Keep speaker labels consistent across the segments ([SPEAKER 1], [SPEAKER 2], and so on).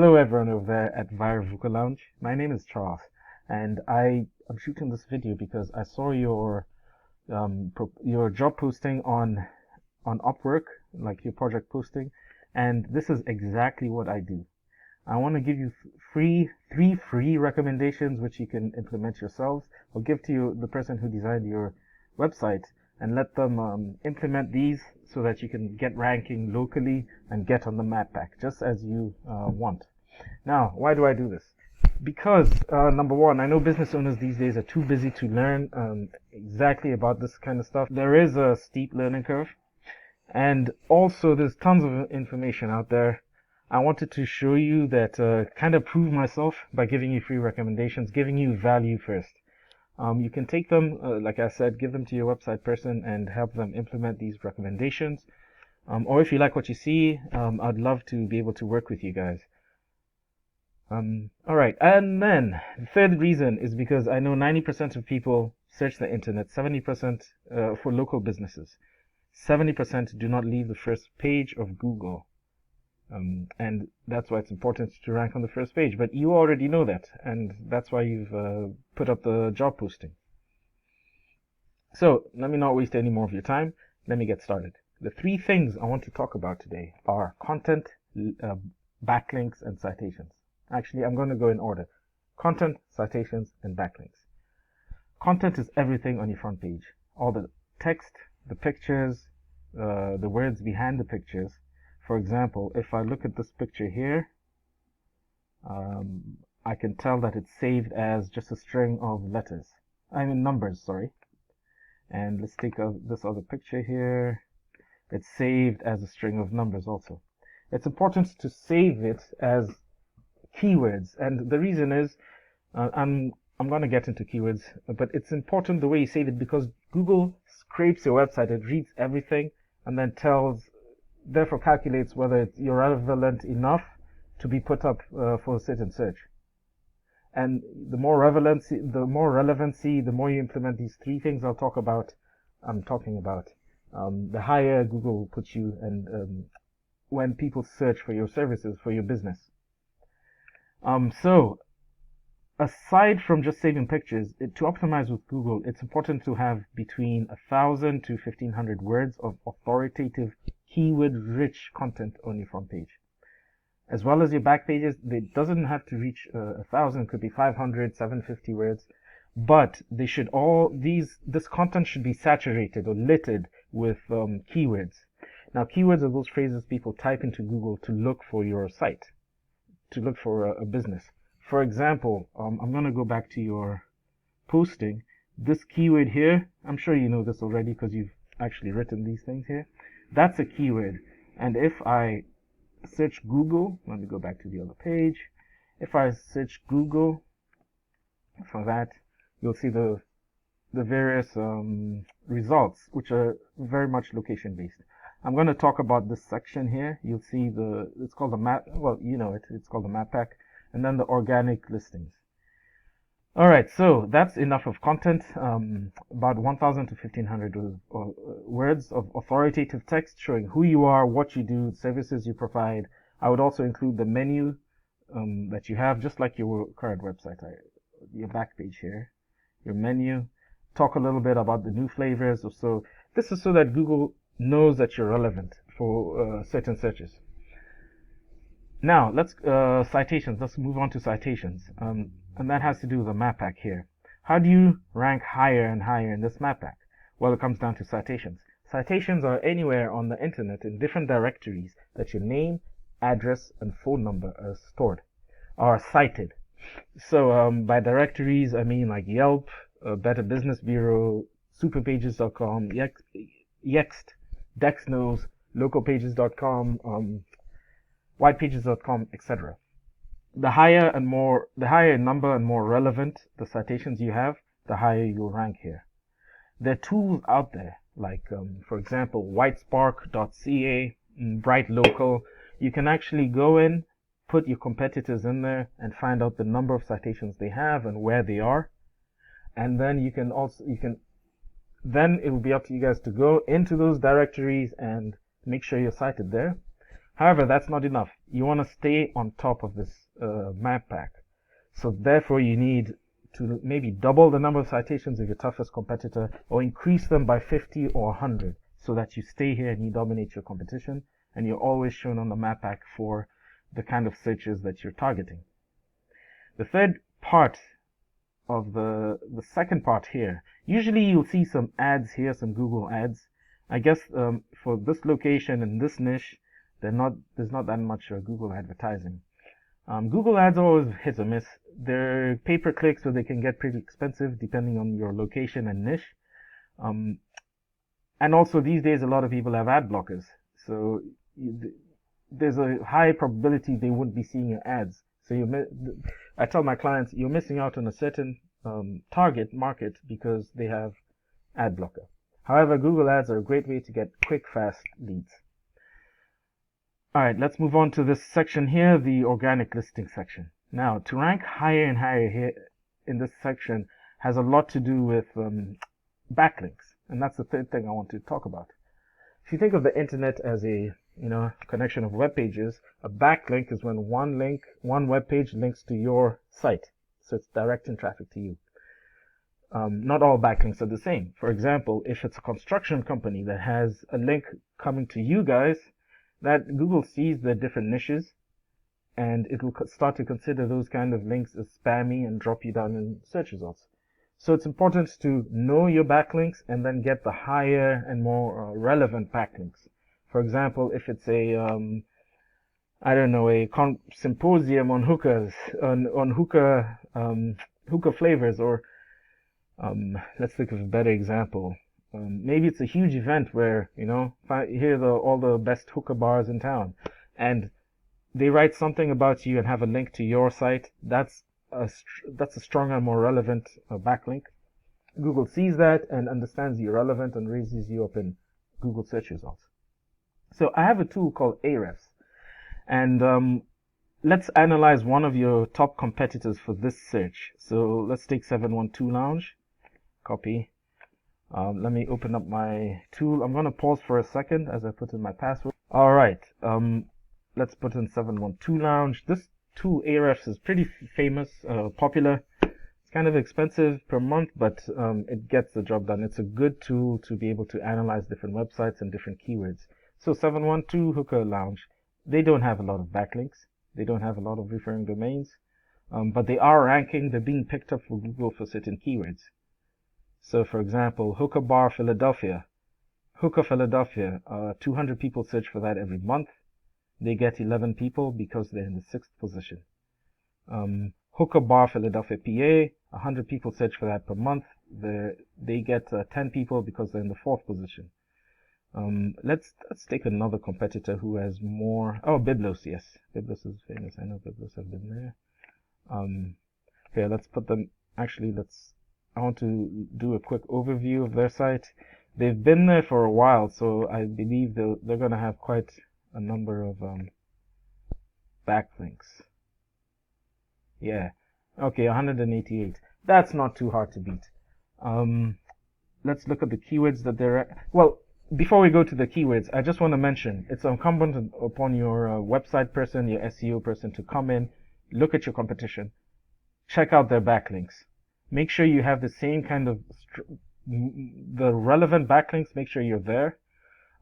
[SPEAKER 1] Hello everyone over there at Vira Vookah Lounge. My name is Charles, and I'm shooting this video because I saw your job posting on Upwork, like your project posting, and this is exactly what I do. I want to give you three free recommendations which you can implement yourselves, or give to the person who designed your website, and let them implement these so that you can get ranking locally and get on the map pack, just as you want. Now, why do I do this? Because, number one, I know business owners these days are too busy to learn exactly about this kind of stuff. There is a steep learning curve, and also there's tons of information out there. I wanted to show you that, kind of prove myself by giving you free recommendations, giving you value first. You can take them, like I said, give them to your website person and help them implement these recommendations. Or if you like what you see, I'd love to be able to work with you guys. All right, and then the third reason is because I know 90% of people search the internet, 70% for local businesses. 70% do not leave the first page of Google. And that's why it's important to rank on the first page. But you already know that, and that's why you've put up the job posting. So let me not waste any more of your time. Let me get started. The three things I want to talk about today are content, backlinks, and citations. Actually, I'm going to go in order. Content, citations, and backlinks. Content is everything on your front page. All the text, the pictures, the words behind the pictures. For example, if I look at this picture here, I can tell that it's saved as just a string of numbers, sorry. And let's take this other picture here. It's saved as a string of numbers also. It's important to save it as keywords, and the reason is, I'm going to get into keywords, but it's important the way you save it because Google scrapes your website. It reads everything and then therefore calculates whether you're relevant enough to be put up for a certain search. And the more relevancy, the more you implement these three things I'm talking about, the higher Google will put you, and when people search for your services, for your business. So aside from just saving pictures, to optimize with Google, it's important to have between 1,000 to 1,500 words of authoritative, keyword-rich content on your front page. As well as your back pages, it doesn't have to reach 1,000, it could be 500, 750 words, but this content should be saturated or littered with keywords. Now, keywords are those phrases people type into Google to look for your site, to look for a business. For example, I'm going to go back to your posting. This keyword here, I'm sure you know this already because you've actually written these things here. That's a keyword. And if I search Google, let me go back to the other page. If I search Google for that, you'll see the various results, which are very much location based. I'm going to talk about this section here. You'll see it's called the map, well, you know it, it's called the map pack, and then the organic listings. Alright, so that's enough of content, about 1,000 to 1,500 words of authoritative text showing who you are, what you do, services you provide. I would also include the menu that you have, just like your current website, your back page here, your menu. Talk a little bit about the new flavors. So this is so that Google knows that you're relevant for certain searches. Now, citations. Let's move on to citations. And that has to do with the map pack here. How do you rank higher and higher in this map pack? Well, it comes down to citations. Citations are anywhere on the internet in different directories that your name, address, and phone number are cited. So by directories, I mean like Yelp, Better Business Bureau, superpages.com, Yext, Dexnos, localpages.com, whitepages.com, etc. The higher number and more relevant the citations you have, the higher you'll rank here. There are tools out there, like, for example, whitespark.ca, Bright Local. You can actually go in, put your competitors in there, and find out the number of citations they have and where they are. And then then it will be up to you guys to go into those directories and make sure you're cited there. However, that's not enough. You want to stay on top of this map pack. So therefore, you need to maybe double the number of citations of your toughest competitor, or increase them by 50 or 100, so that you stay here and you dominate your competition, and you're always shown on the map pack for the kind of searches that you're targeting. The third part of the second part here, usually you'll see some ads here, some Google ads. I guess for this location and this niche, there's not that much Google advertising. Google ads are always hit or miss. They're pay-per-click, so they can get pretty expensive depending on your location and niche. And also these days, a lot of people have ad blockers, so there's a high probability they wouldn't be seeing your ads. So I tell my clients, you're missing out on a certain target market because they have ad blocker. However, Google ads are a great way to get quick, fast leads. Alright, let's move on to this section here, the organic listing section. Now, to rank higher and higher here in this section has a lot to do with backlinks. And that's the third thing I want to talk about. If you think of the internet as a connection of web pages, a backlink is when one web page links to your site. So it's directing traffic to you. Not all backlinks are the same. For example, if it's a construction company that has a link coming to you guys, that Google sees the different niches, and it will start to consider those kind of links as spammy and drop you down in search results. So it's important to know your backlinks and then get the higher and more relevant backlinks. For example, if it's a symposium on hookahs, on hookah flavors, or let's think of a better example. Maybe it's a huge event where, here are all the best hookah bars in town, and they write something about you and have a link to your site. That's a stronger, more relevant backlink. Google sees that and understands you're relevant and raises you up in Google search results. So I have a tool called Ahrefs, and let's analyze one of your top competitors for this search. So let's take 712 Lounge, copy. Let me open up my tool. I'm going to pause for a second as I put in my password. All right, let's put in 712 Lounge. This tool, Ahrefs, is pretty famous, popular. It's kind of expensive per month, but it gets the job done. It's a good tool to be able to analyze different websites and different keywords. So 712 Hookah Lounge, they don't have a lot of backlinks. They don't have a lot of referring domains, but they are ranking. They're being picked up for Google for certain keywords. So for example, Hookah Bar Philadelphia. Hookah Philadelphia, 200 people search for that every month. They get 11 people because they're in the 6th position. Hookah Bar Philadelphia, PA, 100 people search for that per month. They get 10 people because they're in the 4th position. Let's take another competitor who has more. Oh, Biblos, yes. Biblos is famous. I know Biblos have been there. Okay, let's put them. Actually, I want to do a quick overview of their site. They've been there for a while, so I believe they're going to have quite a number of backlinks. Yeah. Okay, 188. That's not too hard to beat. Let's look at the keywords that they're at. Well, before we go to the keywords, I just want to mention it's incumbent upon your website person, your SEO person, to come in, look at your competition, check out their backlinks. Make sure you have the same kind of the relevant backlinks. Make sure you're there.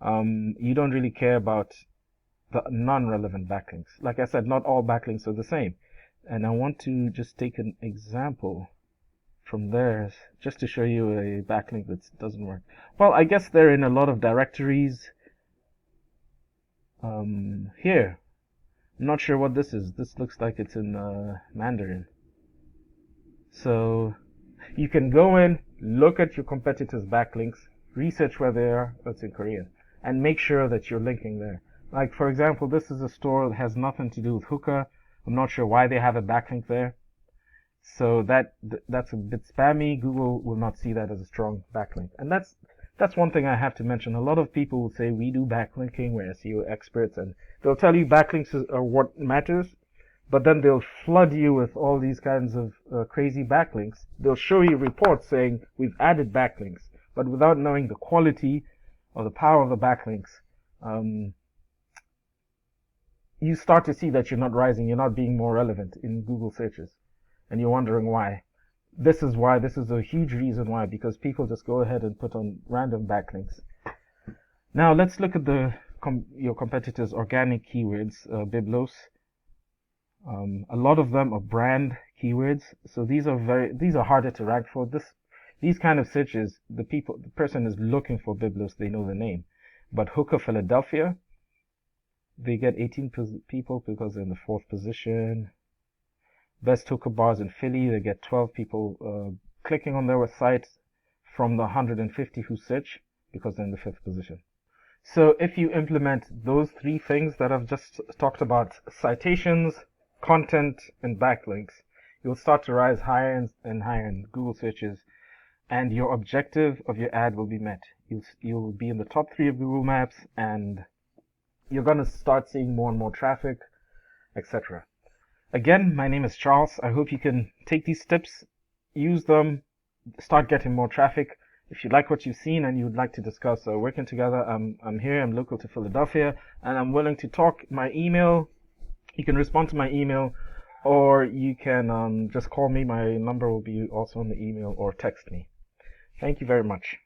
[SPEAKER 1] You don't really care about the non-relevant backlinks. Like I said, not all backlinks are the same. And I want to just take an example from theirs just to show you a backlink that doesn't work. Well, I guess they're in a lot of directories. Here, I'm not sure what this is. This looks like it's in Mandarin. So you can go in, look at your competitors' backlinks, research where they are, that's in Korean, and make sure that you're linking there. Like, for example, this is a store that has nothing to do with hookah. I'm not sure why they have a backlink there. So that's a bit spammy. Google will not see that as a strong backlink. And that's one thing I have to mention. A lot of people will say we do backlinking, we're SEO experts, and they'll tell you backlinks are what matters. But then they'll flood you with all these kinds of crazy backlinks. They'll show you reports saying we've added backlinks, but without knowing the quality or the power of the backlinks, you start to see that you're not rising, you're not being more relevant in Google searches, and you're wondering why. This is why. This is a huge reason why, because people just go ahead and put on random backlinks. Now let's look at your competitors' organic keywords, Biblos. A lot of them are brand keywords, so these are harder to rank for. These kind of searches, the person is looking for Biblos, they know the name. But Hookah Philadelphia, they get 18 people because they're in the 4th position. Best hookah bars in Philly, they get 12 people clicking on their website from the 150 who search because they're in the 5th position. So if you implement those 3 things that I've just talked about, citations, content, and backlinks, you'll start to rise higher and higher in Google searches, and your objective of your ad will be met. You'll be in the top 3 of Google Maps, and you're going to start seeing more and more traffic, etc. Again, my name is Charles. I hope you can take these tips, use them, start getting more traffic. If you like what you've seen and you'd like to discuss working together, I'm here, I'm local to Philadelphia, and I'm willing to talk. My email, you can respond to my email, or you can just call me. My number will be also on the email, or text me. Thank you very much.